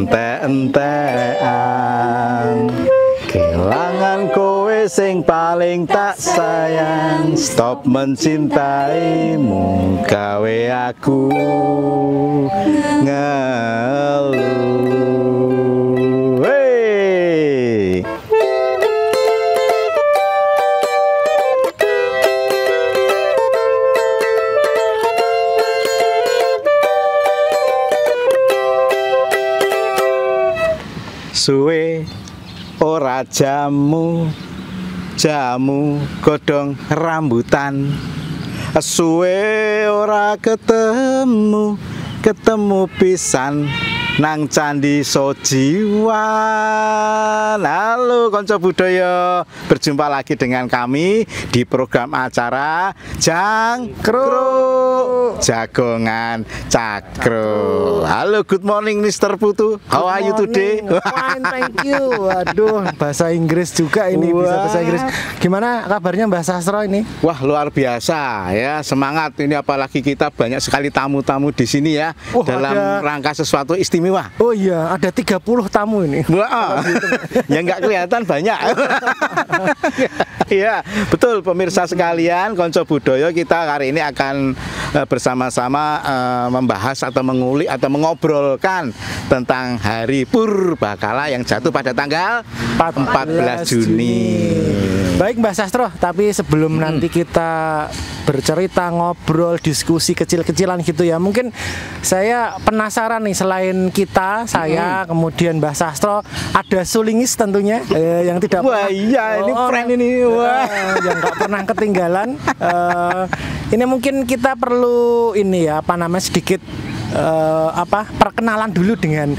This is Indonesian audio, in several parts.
entek-entekan. Kelangan kowe sing paling tak sayang. Stop mencintaimu gawe aku ngeluh. Hey. Suwe ora jamu godhong rambutan. Suwe ora ketemu pisan nang Candi Sojiwan. Halo konco budaya, berjumpa lagi dengan kami di program acara Jangkruk Jagongan Cakro. Halo, good morning Mr. Putu. How are you today? Fine, thank you. Waduh, bahasa Inggris juga ini. Wah. Bisa bahasa Inggris. Gimana kabarnya Mbak Sastro ini? Wah, luar biasa ya, semangat ini, apalagi kita banyak sekali tamu-tamu di sini ya. Dalam rangka sesuatu istimewa. Oh iya, ada 30 tamu ini. Wah, ya nggak kelihatan banyak. Iya, betul pemirsa sekalian, konco budaya, kita hari ini akan bersama-sama membahas atau mengulik atau mengobrolkan tentang Hari Purbakala yang jatuh pada tanggal 14 Juni. Baik Mbak Sastro, tapi sebelum nanti kita bercerita, ngobrol, diskusi kecil-kecilan gitu ya, mungkin saya penasaran nih, selain saya, kemudian Mbak Sastro, ada sulingis tentunya yang tidak wah pernah, iya ini friend ini, wah yang nggak pernah ketinggalan. Ini mungkin kita perlu ini ya, apa namanya, sedikit perkenalan dulu dengan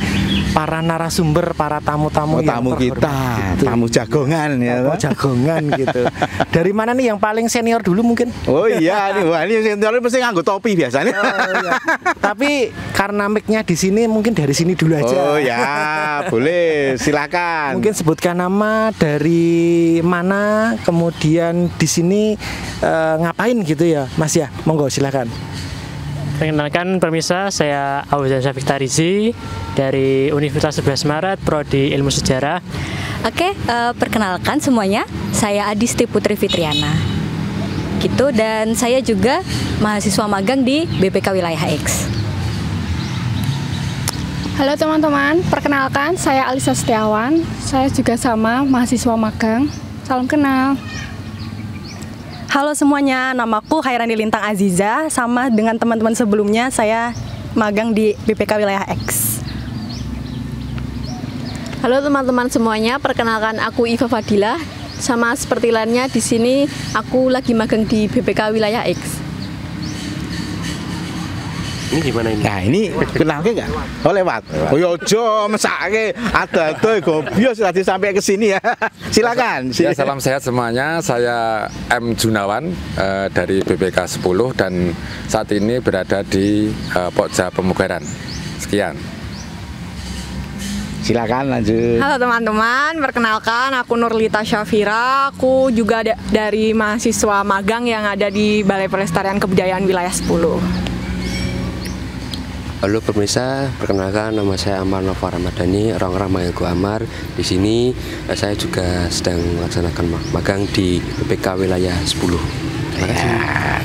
para narasumber, para tamu-tamu tamu kita, gitu. Tamu jagongan ya, tamu jagongan gitu. Dari mana nih yang paling senior dulu mungkin? Oh iya nih, wah ini senior pasti nganggo topi biasanya. Iya. Tapi karena mic-nya di sini, mungkin dari sini dulu aja. Oh ya, boleh, silakan. Mungkin sebutkan nama, dari mana, kemudian di sini ngapain gitu ya, Mas ya. Monggo silakan. Perkenalkan pemirsa, saya Auzan Syafiq Tarizi dari Universitas 11 Maret, Prodi Ilmu Sejarah. Oke, perkenalkan semuanya, saya Adisti Putri Fitriana. Gitu, dan saya juga mahasiswa magang di BPK Wilayah X. Halo teman-teman, perkenalkan saya Alisa Setiawan. Saya juga sama mahasiswa magang. Salam kenal. Halo semuanya, namaku Khairani Lintang Aziza. Sama dengan teman-teman sebelumnya, saya magang di BPK Wilayah X. Halo teman-teman semuanya, perkenalkan aku Iva Fadilah. Sama seperti lainnya di sini, aku lagi magang di BPK Wilayah X. Ini gimana ini? Nah ini kenalnya nggak? Oh lewat. Oh yojo mesake ada gobios tadi sampai ke sini ya. Silakan. Ya, salam sehat semuanya. Saya M Junawan dari BPK 10 dan saat ini berada di Pokja Pemugaran. Sekian. Silakan lanjut. Halo teman-teman, perkenalkan aku Nurlita Syafira. Aku juga dari mahasiswa magang yang ada di Balai Pelestarian Kebudayaan Wilayah 10. Halo pemirsa, perkenalkan nama saya Amar Nova Ramadhani, orang Ramayanggo Amar. Di sini saya juga sedang melaksanakan magang di BPK Wilayah 10.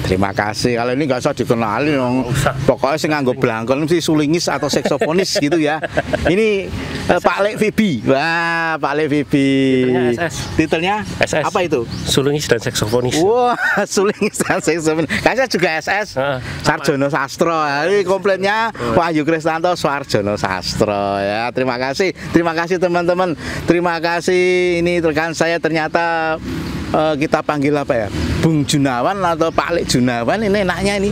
Terima kasih. Kalau ini nggak usah dikenali dong. Pokoknya sing nganggo blangkon mesti sulingis atau seksofonis gitu ya. Ini Pak Lek Vibi. Wah, Pak Lek Vibi. Titelnya SS. Apa itu? Sulingis dan seksofonis. Wah, sulingis dan seksofonis. Saya juga SS. Sarjono Sastro. Ini komplainnya Wahyu Kristanto Sarjono Sastro ya. Terima kasih. Terima kasih teman-teman. Terima kasih. Ini rekan saya ternyata kita panggil apa ya, Bung Junawan atau Pak Lek Junawan, ini enaknya ini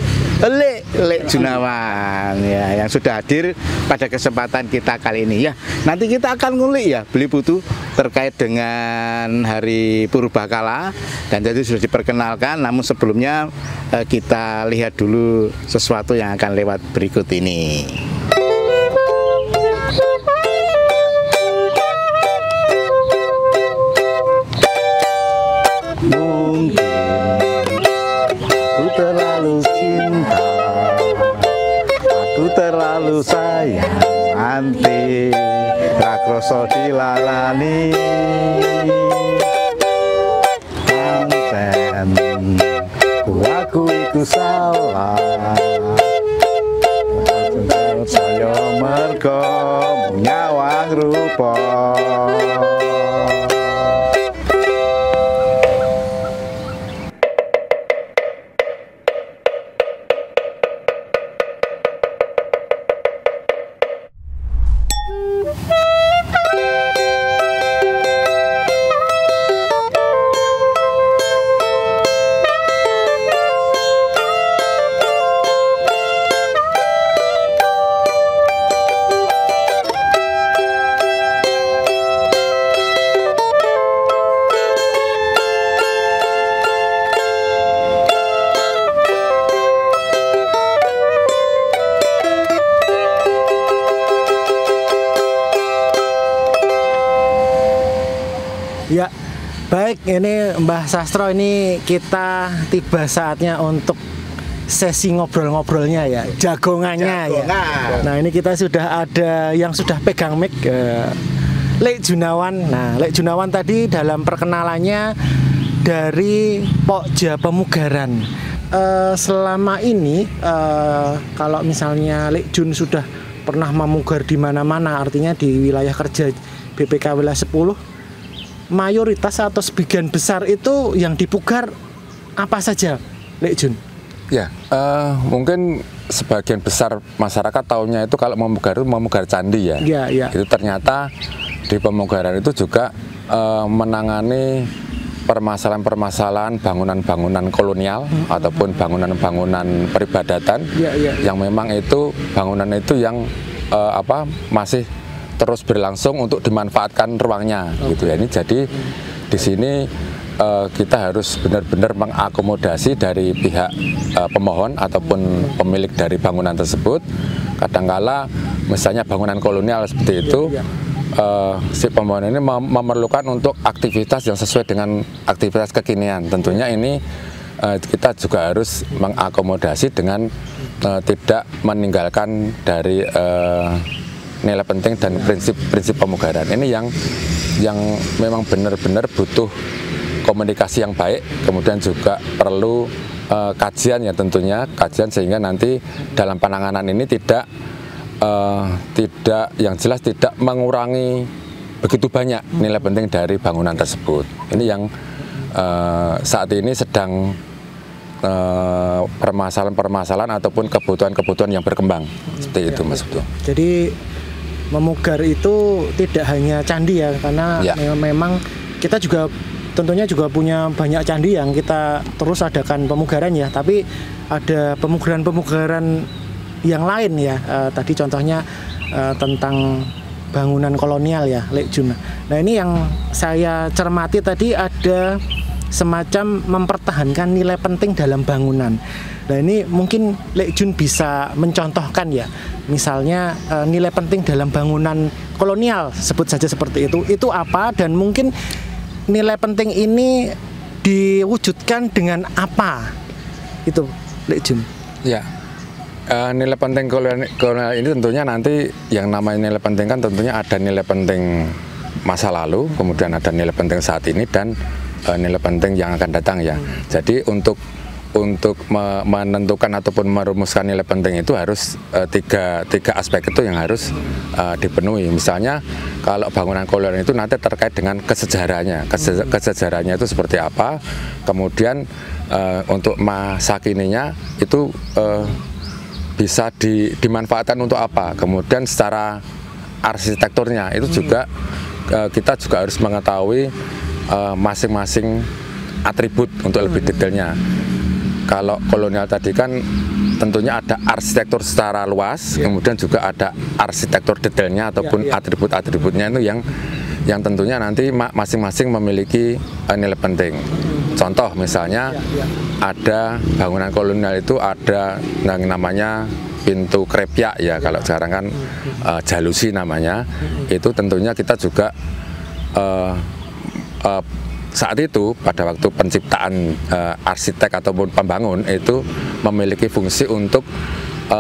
Lek Junawan ya, yang sudah hadir pada kesempatan kita kali ini ya. Nanti kita akan ngulik ya, Beli Putu, terkait dengan Hari Purbakala, dan jadi sudah diperkenalkan. Namun sebelumnya kita lihat dulu sesuatu yang akan lewat berikut ini. selalu sayang anti rakroso dilarani pancen aku iku salah saya mergo nyawang rupa. Ya, baik, ini Mbah Sastro, ini kita tiba saatnya untuk sesi ngobrol-ngobrolnya ya, jagongannya ya. Nah, ini kita sudah ada yang sudah pegang mic, Lek Junawan. Nah, Lek Junawan tadi dalam perkenalannya dari Pokja Pemugaran. Selama ini kalau misalnya Lek Jun sudah pernah memugar di mana-mana, artinya di wilayah kerja BPK wilayah 10, mayoritas atau sebagian besar itu yang dipugar apa saja, Lek Jun? Ya, mungkin sebagian besar masyarakat tahunya itu kalau memugar candi ya. Ya. Itu ternyata di pemugaran itu juga menangani permasalahan-permasalahan bangunan-bangunan kolonial ataupun bangunan-bangunan peribadatan yang memang itu bangunan itu yang masih terus berlangsung untuk dimanfaatkan ruangnya gitu ya. Ini jadi di sini kita harus benar-benar mengakomodasi dari pihak pemohon ataupun pemilik dari bangunan tersebut. Kadangkala misalnya bangunan kolonial seperti itu, si pemohon ini memerlukan untuk aktivitas yang sesuai dengan aktivitas kekinian. Tentunya ini kita juga harus mengakomodasi dengan tidak meninggalkan dari nilai penting dan prinsip pemugaran. Ini yang memang benar-benar butuh komunikasi yang baik, kemudian juga perlu kajian ya, tentunya kajian sehingga nanti dalam penanganan ini tidak yang jelas tidak mengurangi begitu banyak nilai penting dari bangunan tersebut. Ini yang saat ini sedang permasalahan-permasalahan ataupun kebutuhan-kebutuhan yang berkembang seperti itu, Mas Abdul. Jadi memugar itu tidak hanya candi ya, karena memang kita juga tentunya juga punya banyak candi yang kita terus adakan pemugaran ya, tapi ada pemugaran-pemugaran yang lain ya. Tadi contohnya tentang bangunan kolonial ya, Lek Jun. Nah, ini yang saya cermati tadi ada semacam mempertahankan nilai penting dalam bangunan. Nah, ini mungkin Lek Jun bisa mencontohkan ya, misalnya nilai penting dalam bangunan kolonial, sebut saja seperti itu apa, dan mungkin nilai penting ini diwujudkan dengan apa, itu Lek Jun. Ya, nilai penting kolonial ini tentunya nanti yang namanya nilai penting kan tentunya ada nilai penting masa lalu, kemudian ada nilai penting saat ini, dan nilai penting yang akan datang ya. Jadi untuk menentukan ataupun merumuskan nilai penting itu harus tiga aspek itu yang harus dipenuhi. Misalnya kalau bangunan kolonial itu nanti terkait dengan kesejarahannya, kesejarahannya itu seperti apa, kemudian untuk masa kininya itu bisa dimanfaatkan untuk apa, kemudian secara arsitekturnya itu juga kita juga harus mengetahui masing-masing atribut untuk lebih detailnya. Kalau kolonial tadi kan tentunya ada arsitektur secara luas, kemudian juga ada arsitektur detailnya ataupun atribut-atributnya itu yang tentunya nanti masing-masing memiliki nilai penting. Contoh misalnya ada bangunan kolonial itu ada yang namanya pintu krepyak ya, kalau sekarang kan jalusi namanya. Itu tentunya kita juga saat itu pada waktu penciptaan arsitek ataupun pembangun itu memiliki fungsi untuk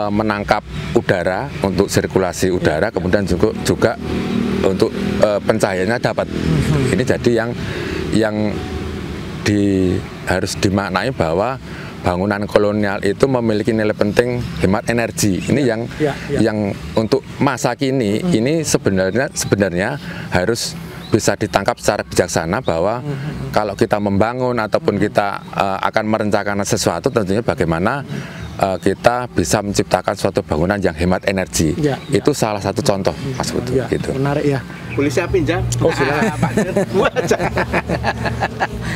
menangkap udara untuk sirkulasi udara, kemudian juga untuk pencahayaannya dapat. Ini jadi yang harus dimaknai bahwa bangunan kolonial itu memiliki nilai penting hemat energi. Ini yang untuk masa kini ini sebenarnya harus bisa ditangkap secara bijaksana bahwa kalau kita membangun ataupun kita akan merencanakan sesuatu, tentunya bagaimana kita bisa menciptakan suatu bangunan yang hemat energi. Itu salah satu contoh, Mas Putu. Gitu. Menarik ya. Boleh saya pinjam? Oh, silakan.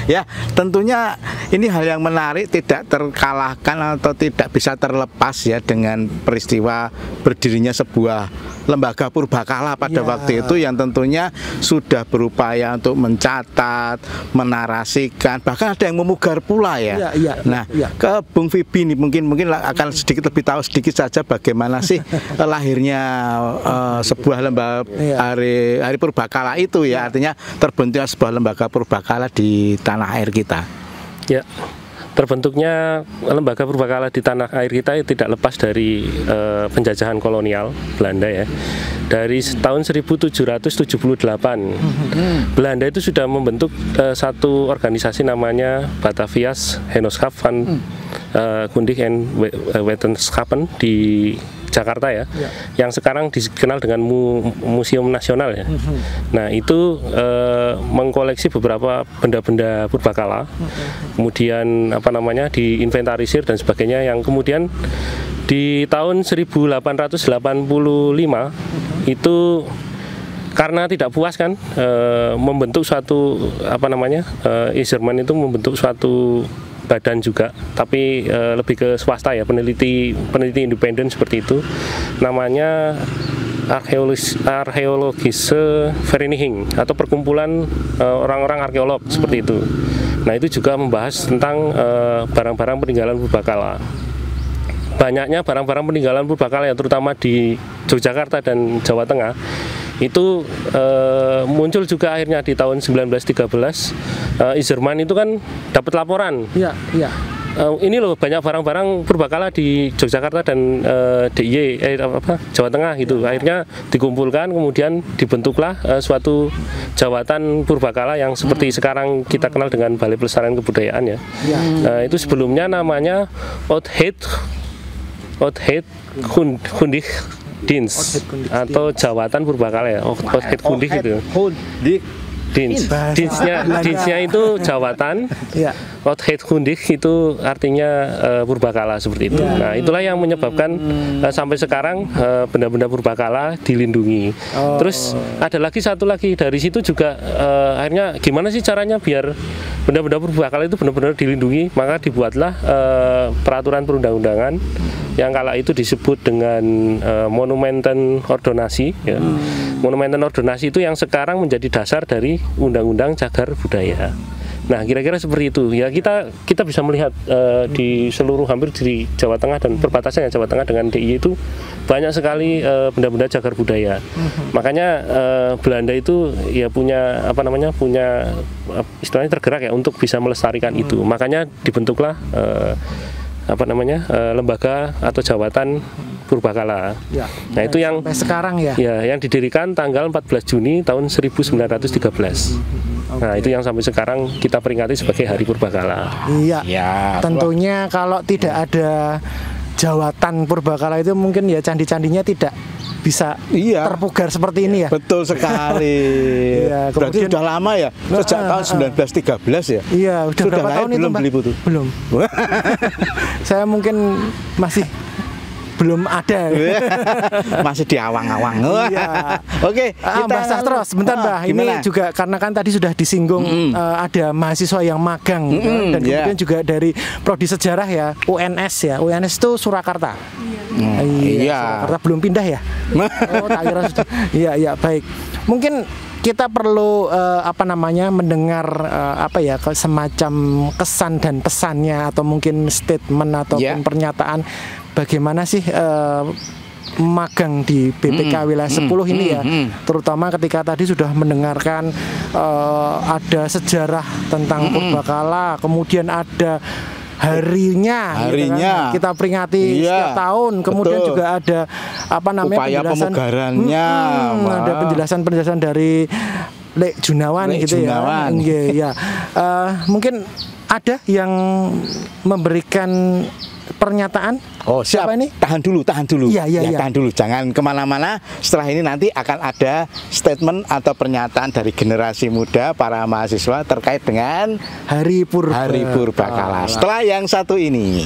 Ya, tentunya ini hal yang menarik, tidak terkalahkan atau tidak bisa terlepas ya dengan peristiwa berdirinya sebuah lembaga purbakala pada waktu itu yang tentunya sudah berupaya untuk mencatat, menarasikan, bahkan ada yang memugar pula ya. Nah, ke Bung Fibi ini mungkin akan sedikit lebih tahu sedikit saja bagaimana sih lahirnya sebuah lembaga hari purbakala itu ya, artinya terbentuknya sebuah lembaga purbakala di tanah air kita. Ya, terbentuknya lembaga purbakala di tanah air kita tidak lepas dari penjajahan kolonial Belanda ya. Dari tahun 1778 Belanda itu sudah membentuk satu organisasi namanya Batavias Genootschap van Kundig en Wetenschappen di Jakarta ya, yang sekarang dikenal dengan Museum Nasional ya. Nah itu mengkoleksi beberapa benda-benda purbakala, kemudian diinventarisir dan sebagainya, yang kemudian di tahun 1885 itu karena tidak puas kan membentuk suatu Eiserman itu membentuk suatu badan juga, tapi lebih ke swasta ya, peneliti independen seperti itu, namanya Archeologische Vereniging atau perkumpulan orang-orang arkeolog seperti itu. Nah itu juga membahas tentang barang-barang peninggalan purbakala. Banyaknya barang-barang peninggalan purbakala yang terutama di Yogyakarta dan Jawa Tengah itu muncul juga akhirnya di tahun 1913. Eiserman itu kan dapat laporan. Ini loh banyak barang-barang purbakala di Yogyakarta dan DIY Jawa Tengah gitu. Akhirnya dikumpulkan, kemudian dibentuklah suatu jawatan purbakala yang seperti sekarang kita kenal dengan Balai Pelestarian Kebudayaan ya. Itu sebelumnya namanya Oudheid Kundig Dienst atau jawatan purbakala ya. Oudheid Kundig gitu. Dienstnya itu jawatan, Oudheid Kundig itu artinya purbakala seperti itu. Nah itulah yang menyebabkan sampai sekarang benda-benda purbakala dilindungi. Terus ada lagi satu lagi dari situ juga akhirnya gimana sih caranya biar benda-benda purbakala itu benar-benar dilindungi, maka dibuatlah peraturan perundang-undangan yang kala itu disebut dengan Monumenten Ordonansi ya. Monumenten Ordonansi itu yang sekarang menjadi dasar dari Undang-Undang Cagar Budaya. Nah kira-kira seperti itu ya, kita bisa melihat di seluruh hampir di Jawa Tengah dan perbatasan Jawa Tengah dengan DIY itu banyak sekali benda-benda cagar budaya. Makanya Belanda itu ya punya istilahnya tergerak ya untuk bisa melestarikan itu. Makanya dibentuklah lembaga atau jawatan purbakala. Nah itu yang sampai sekarang ya. Ya, yang didirikan tanggal 14 Juni tahun 1913. Nah itu yang sampai sekarang kita peringati sebagai Hari Purbakala. Iya. Tentunya kalau tidak ada jawatan purbakala itu mungkin ya candi-candinya tidak bisa terpugar seperti ini ya. Betul sekali. Berarti sudah lama ya, sejak tahun 1913 ya. Iya, sudah berapa tahun itu Mbak? Belum. Saya mungkin masih belum ada. Masih di awang-awang. Oke, Mbak Sastro, sebentar Mbak. Ini juga karena kan tadi sudah disinggung ada mahasiswa yang magang dan kemudian juga dari prodi sejarah ya, UNS ya. UNS itu Surakarta. Surakarta belum pindah ya? Oh, tak kira sudah. Iya, baik. Mungkin kita perlu mendengar semacam kesan dan pesannya atau mungkin statement ataupun pernyataan bagaimana sih magang di BPK wilayah 10 ini ya, terutama ketika tadi sudah mendengarkan ada sejarah tentang purbakala, kemudian ada harinya gitu kan. Kita peringati setiap tahun. Kemudian juga ada apa namanya upaya pemugarannya. Ada penjelasan dari Lek Junawan gitu ya. Ya. Mungkin ada yang memberikan pernyataan. Oh siap. Apa ini? Tahan dulu. Iya. Tahan dulu. Jangan kemana-mana. Setelah ini nanti akan ada statement atau pernyataan dari generasi muda para mahasiswa terkait dengan Hari Purbakala. Setelah yang satu ini.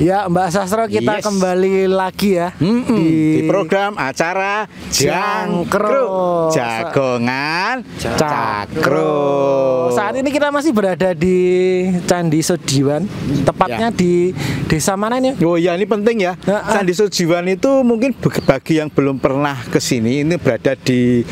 Ya Mbak Sastro, kita kembali lagi ya di program acara Jangkrik Jagongan Cakro. Saat ini kita masih berada di Candi Sojiwan, tepatnya di desa mana ini? Oh iya, ini penting ya. Candi Sojiwan itu mungkin bagi yang belum pernah ke sini, ini berada di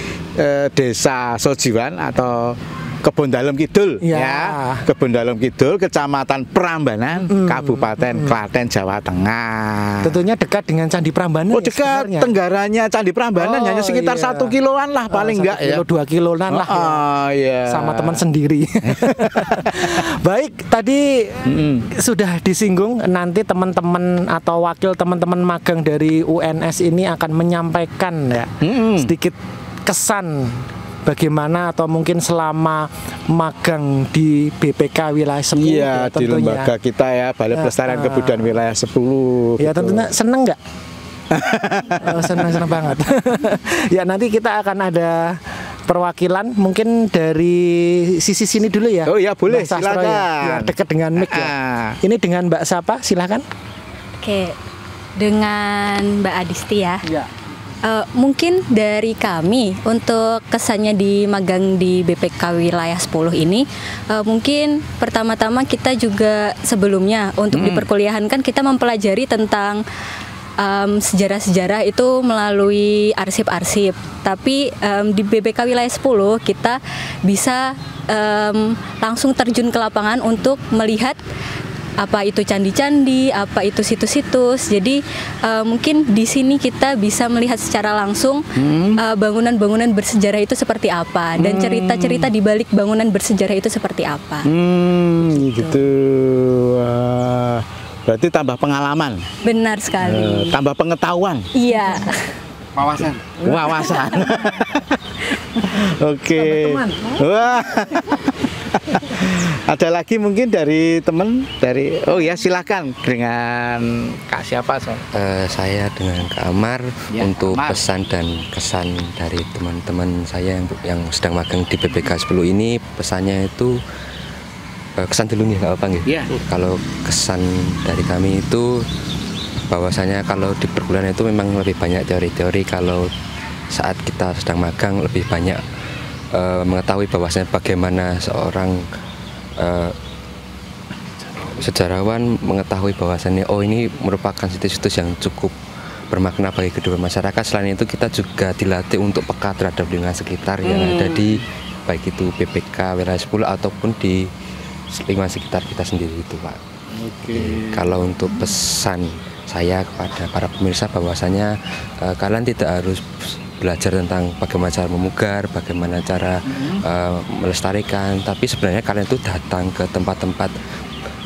desa Sojiwan atau Kebon Dalem Kidul ya. Kebon Dalem Kidul, Kecamatan Prambanan, Kabupaten Klaten, Jawa Tengah. Tentunya dekat dengan Candi Prambanan. Oh, dekat ya, tenggaranya Candi Prambanan, hanya sekitar 1 kiloan lah paling enggak ya. 2 kiloan lah. Sama teman sendiri. Baik, tadi sudah disinggung, nanti teman-teman atau wakil teman-teman magang dari UNS ini akan menyampaikan ya sedikit kesan bagaimana atau mungkin selama magang di BPK Wilayah 10. Iya, di lembaga kita ya, Balai Pelestarian Kebudayaan Wilayah 10. Ya gitu. Tentunya seneng nggak? Senang banget. Ya nanti kita akan ada perwakilan mungkin dari sisi sini dulu ya. Oh ya boleh, silakan. Ya, dekat dengan mic ya. Ini dengan Mbak siapa? Silakan. Oke, dengan Mbak Adisti ya. Ya. Mungkin dari kami untuk kesannya di magang di BPK Wilayah 10 ini, mungkin pertama-tama kita juga sebelumnya untuk di perkuliahan kan kita mempelajari tentang sejarah-sejarah itu melalui arsip-arsip. Tapi di BPK Wilayah 10 kita bisa langsung terjun ke lapangan untuk melihat apa itu candi-candi, apa itu situs-situs. Jadi mungkin di sini kita bisa melihat secara langsung bangunan-bangunan bersejarah itu seperti apa dan cerita-cerita di balik bangunan bersejarah itu seperti apa. Gitu. Wah, berarti tambah pengalaman. Benar sekali. Tambah pengetahuan. Iya. Wawasan. Oke. Wah. Ada lagi mungkin dari teman dari silakan dengan Kak siapa saya dengan Kak Amar untuk Amar. Pesan dan kesan dari teman-teman saya yang sedang magang di BPK 10 ini. Pesannya itu kesan dulu nih Kak Opang ya. Kalau kesan dari kami itu bahwasanya kalau di perkuliahan itu memang lebih banyak teori-teori, kalau saat kita sedang magang lebih banyak mengetahui bahwasanya bagaimana seorang sejarawan mengetahui bahwasannya ini merupakan situs-situs yang cukup bermakna bagi kedua masyarakat. Selain itu kita juga dilatih untuk peka terhadap lingkungan sekitar yang ada di baik itu BPK Wilayah 10 ataupun di lingkungan sekitar kita sendiri itu Pak. Kalau untuk pesan saya kepada para pemirsa bahwasanya kalian tidak harus belajar tentang bagaimana cara memugar, bagaimana cara melestarikan, tapi sebenarnya kalian itu datang ke tempat-tempat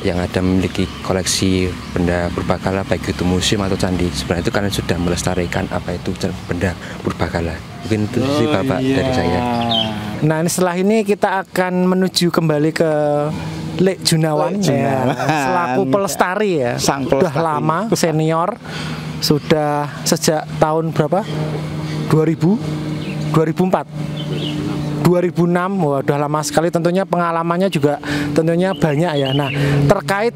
yang ada memiliki koleksi benda purbakala, baik itu museum atau candi. Sebenarnya itu kalian sudah melestarikan apa itu benda purbakala. Mungkin itu sih Bapak dari saya. Nah, setelah ini kita akan menuju kembali ke Lek Junawan, ya, selaku pelestari ya. Sudah lama senior, sudah sejak tahun berapa? 2004 2006, wah, udah lama sekali. Tentunya pengalamannya juga tentunya banyak ya. Nah, terkait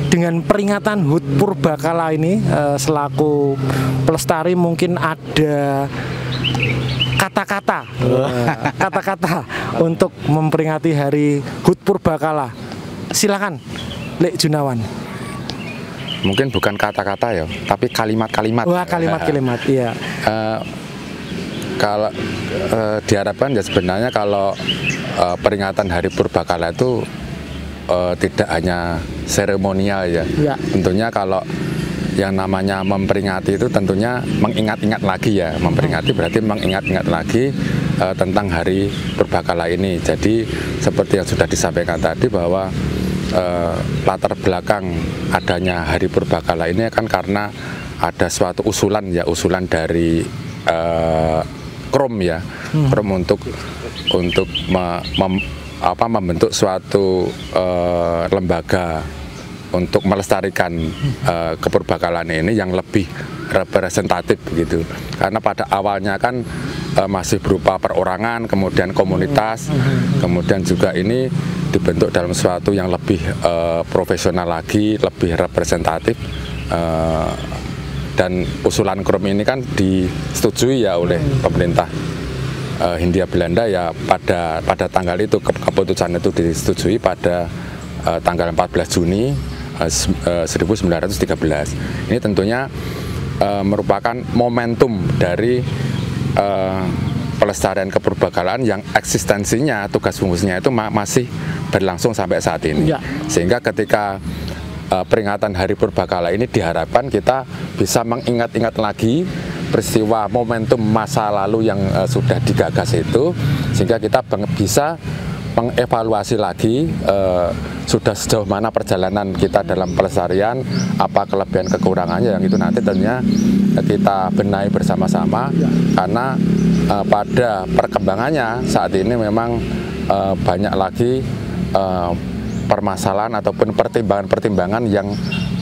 dengan peringatan HUT Purbakala ini, selaku pelestari mungkin ada kata-kata untuk memperingati hari HUT Purbakala. Silakan, Lek Junawan. Mungkin bukan kata-kata ya, tapi kalimat-kalimat. Wah, kalimat-kalimat, iya. Kalau diharapkan ya sebenarnya kalau peringatan Hari Purbakala itu tidak hanya seremonial ya. Tentunya kalau yang namanya memperingati itu tentunya mengingat-ingat lagi ya. Memperingati berarti mengingat-ingat lagi tentang Hari Purbakala ini. Jadi seperti yang sudah disampaikan tadi bahwa latar belakang adanya Hari Purbakala ini kan karena ada suatu usulan dari KROM ya, KROM untuk membentuk suatu lembaga untuk melestarikan kepurbakalaan ini yang lebih representatif begitu. Karena pada awalnya kan masih berupa perorangan, kemudian komunitas, kemudian juga ini dibentuk dalam suatu yang lebih profesional lagi, lebih representatif. Dan usulan KROM ini kan disetujui ya oleh pemerintah Hindia Belanda ya pada tanggal itu, keputusan itu disetujui pada tanggal 14 Juni 1913. Ini tentunya merupakan momentum dari pelestarian kepurbakalaan yang eksistensinya, tugas fungsinya itu masih berlangsung sampai saat ini. Sehingga ketika peringatan Hari Purbakala ini diharapkan kita bisa mengingat-ingat lagi peristiwa momentum masa lalu yang sudah digagas itu, sehingga kita bisa mengevaluasi lagi sudah sejauh mana perjalanan kita dalam pelestarian, apa kelebihan kekurangannya, yang itu nanti tentunya kita benahi bersama-sama. Karena pada perkembangannya saat ini memang banyak lagi permasalahan ataupun pertimbangan-pertimbangan yang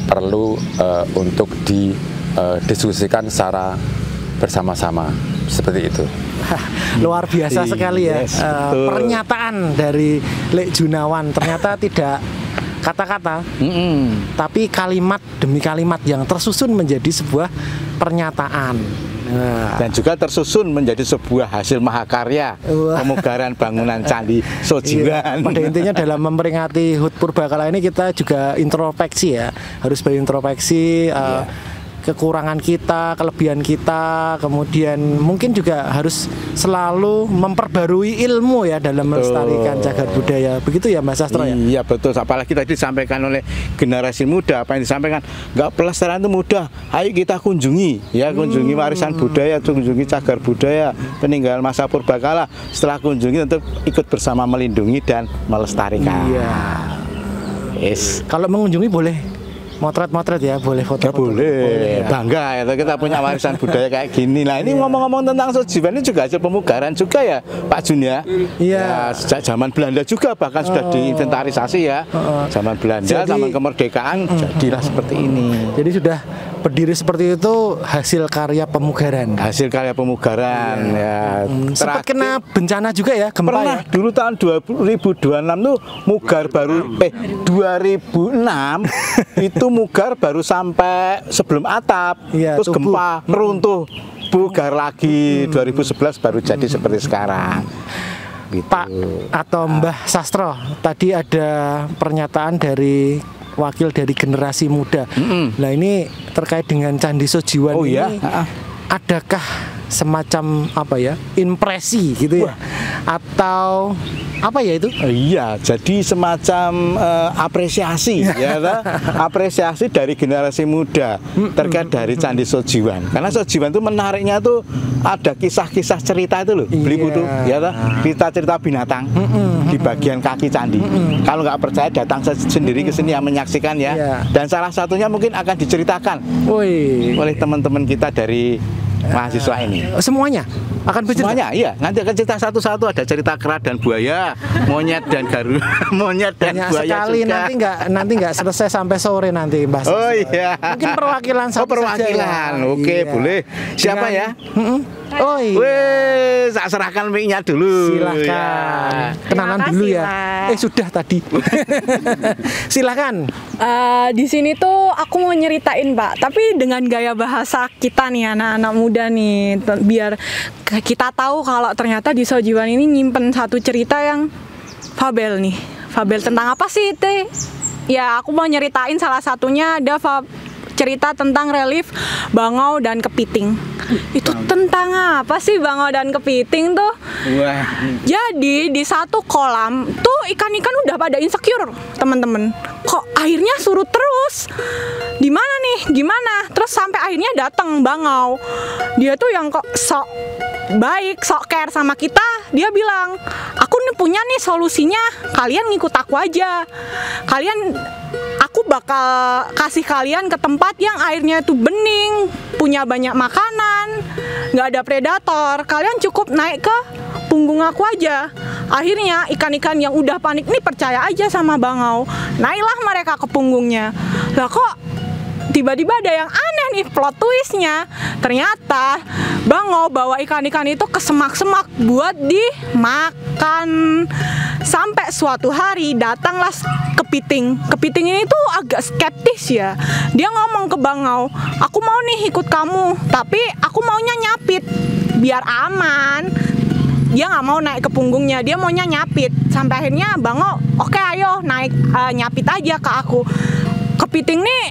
perlu untuk didiskusikan secara bersama-sama, seperti itu. Luar biasa sekali ya. Pernyataan dari Lek Junawan ternyata tidak kata-kata, tapi kalimat demi kalimat yang tersusun menjadi sebuah pernyataan. Dan juga tersusun menjadi sebuah hasil mahakarya pemugaran bangunan Candi Sojiwan. Pada intinya dalam memperingati HUT Purbakala ini kita juga introspeksi ya, harus berintrospeksi kekurangan kita, kelebihan kita, kemudian mungkin juga harus selalu memperbarui ilmu ya dalam melestarikan cagar budaya. Begitu ya Mas Sastro ya? Iya betul, apalagi tadi disampaikan oleh generasi muda, apa yang disampaikan, nggak pelestarian itu mudah, ayo kita kunjungi ya, kunjungi warisan budaya, kunjungi cagar budaya peninggalan masa purbakala. Setelah kunjungi tentu ikut bersama melindungi dan melestarikan. Iya. Kalau mengunjungi boleh motret-motret ya, boleh foto-foto? Ya boleh, bangga ya kita punya warisan budaya kayak gini. Nah ini ngomong-ngomong tentang Sojiwan ini juga hasil pemugaran juga ya Pak Jun ya. Ya, sejak zaman Belanda juga bahkan sudah diinventarisasi ya. Zaman Belanda, zaman kemerdekaan jadilah seperti ini. Jadi sudah berdiri seperti itu hasil karya pemugaran. Hasil karya pemugaran ya. Sempat kena bencana juga ya, gempa. Pernah ya? Dulu tahun 2026 tuh mugar baru 2006 itu mugar baru sampai sebelum atap, terus gempa meruntuh, bugar lagi 2011 baru jadi seperti sekarang. Gitu. Pak atau Mbah Sastro, tadi ada pernyataan dari wakil dari generasi muda. Nah ini terkait dengan Candi Sojiwan ini, adakah semacam apa ya, impresi gitu ya, atau apa ya itu? Iya, jadi semacam apresiasi ya, apresiasi dari generasi muda terkait dari Candi Sojiwan. Karena Sojiwan itu menariknya tuh ada kisah-kisah cerita itu loh, beliau tuh ya, cerita-cerita binatang di bagian kaki candi. Kalau nggak percaya datang sendiri ke sini yang menyaksikan ya. Dan salah satunya mungkin akan diceritakan oleh teman-teman kita dari mahasiswa ini. Semuanya akan bercerita? Semuanya, iya. Nanti akan cerita satu-satu, ada cerita kera dan buaya, monyet dan garu, monyet dan banyak buaya sekali juga. nanti nggak selesai sampai sore nanti Mbak. Oh iya. Mungkin perwakilan satu perwakilan. saja ya. Oke, Iya. boleh. Siapa ya? Oh iya. Wes, tak serahkan mic-nya dulu. Silahkan. Ya. Kenalan dulu ya. Sudah tadi. Silahkan. Di sini tuh aku mau nyeritain Pak, tapi dengan gaya bahasa kita nih anak-anak muda nih, biar kita tahu kalau ternyata di Sojiwan ini nyimpen satu cerita yang fabel nih. Fabel tentang apa sih itu? Ya aku mau nyeritain salah satunya ada cerita tentang relief bangau dan kepiting. Itu tentang apa sih bangau dan kepiting tuh? Wah. Jadi di satu kolam tuh ikan-ikan udah pada insecure, teman-teman. Kok airnya surut terus? Di mana nih? Gimana? Terus sampai akhirnya datang bangau. Dia tuh yang kok sok baik, sok care sama kita. Dia bilang, "Aku nih punya nih solusinya. Kalian ngikut aku aja. Aku bakal kasih kalian ke tempat yang airnya itu bening, punya banyak makanan, nggak ada predator. Kalian cukup naik ke punggung aku aja." Akhirnya ikan-ikan yang udah panik nih percaya aja sama bangau. Naiklah mereka ke punggungnya. Lah kok tiba-tiba ada yang aneh nih plot twistnya. Ternyata bangau bawa ikan-ikan itu ke semak-semak buat dimakan. Sampai suatu hari datanglah kepiting. Kepiting ini tuh agak skeptis ya. Dia ngomong ke bangau, "Aku mau nih ikut kamu, tapi aku maunya nyapit biar aman." Dia nggak mau naik ke punggungnya, dia maunya nyapit. Sampai akhirnya bangau, "Oke ayo naik, nyapit aja ke aku." Kepiting nih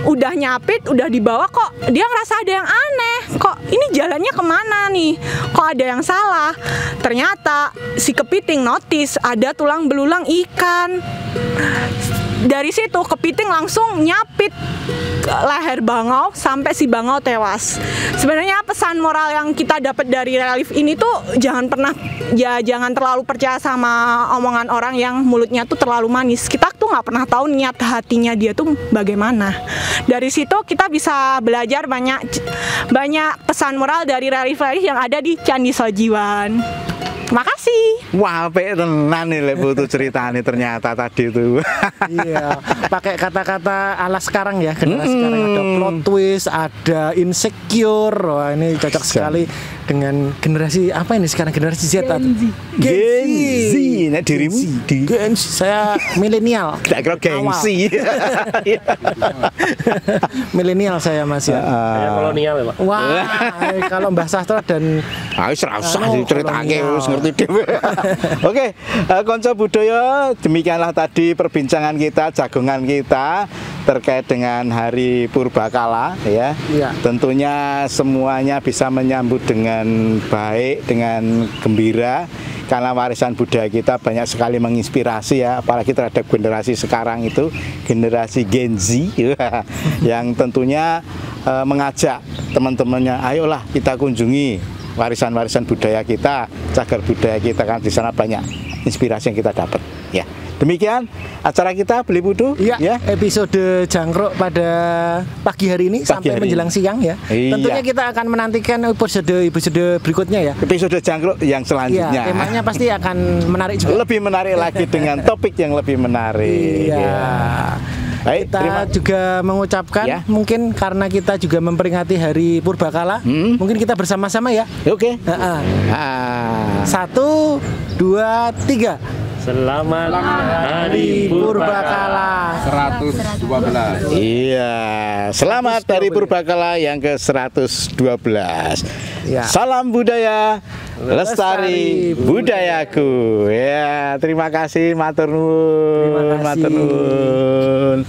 udah nyapit, udah dibawa kok dia ngerasa ada yang aneh. Kok ini jalannya kemana nih? Kok ada yang salah? Ternyata si kepiting notice ada tulang belulang ikan. Dari situ kepiting langsung nyapit ke leher bangau sampai si bangau tewas. Sebenarnya pesan moral yang kita dapat dari relief ini tuh jangan terlalu percaya sama omongan orang yang mulutnya tuh terlalu manis. Kita tuh nggak pernah tahu niat hatinya dia tuh bagaimana. Dari situ kita bisa belajar banyak pesan moral dari relief yang ada di Candi Sojiwan. Makasih. Wah, apik tenan nih lek butuh ceritane ternyata tadi itu. Iya, pakai kata-kata ala sekarang ya, generasi sekarang ada plot twist, ada insecure. Wah, ini cocok sekali dengan generasi apa ini sekarang, generasi Z atau Gen Z. Nek dirimu di Gen Z. Saya milenial. Tak kira gengsi. Milenial saya Mas ya. Saya kolonial ya Pak. Wah, kalau Mbah Sastro dan serasa diceritake wis ngerti dhewe. Oke, konco budaya, demikianlah tadi perbincangan kita, jagongan kita terkait dengan Hari Purbakala ya. Tentunya semuanya bisa menyambut dengan baik, dengan gembira karena warisan budaya kita banyak sekali menginspirasi ya, apalagi terhadap generasi sekarang itu, generasi Gen Z yang tentunya mengajak teman-temannya, ayolah kita kunjungi warisan-warisan budaya kita, cagar budaya kita, kan di sana banyak inspirasi yang kita dapat ya. Demikian acara kita Beli Putu ya. Episode Jangkruk pada pagi hari ini sampai menjelang siang ya. Tentunya kita akan menantikan episode berikutnya ya. Episode Jangkruk yang selanjutnya. Iya, temanya pasti akan menarik juga. Lebih menarik lagi dengan topik yang lebih menarik. Iya. Baik, kita juga mengucapkan mungkin karena kita juga memperingati Hari Purbakala, mungkin kita bersama-sama ya. Oke. 1, 2, 3. Selamat Hari Purbakala 112. Iya, selamat Hari Purbakala yang ke-112. Ya. Salam budaya, lestari budayaku. Ya, terima kasih matur nuwun. Matur nuwun.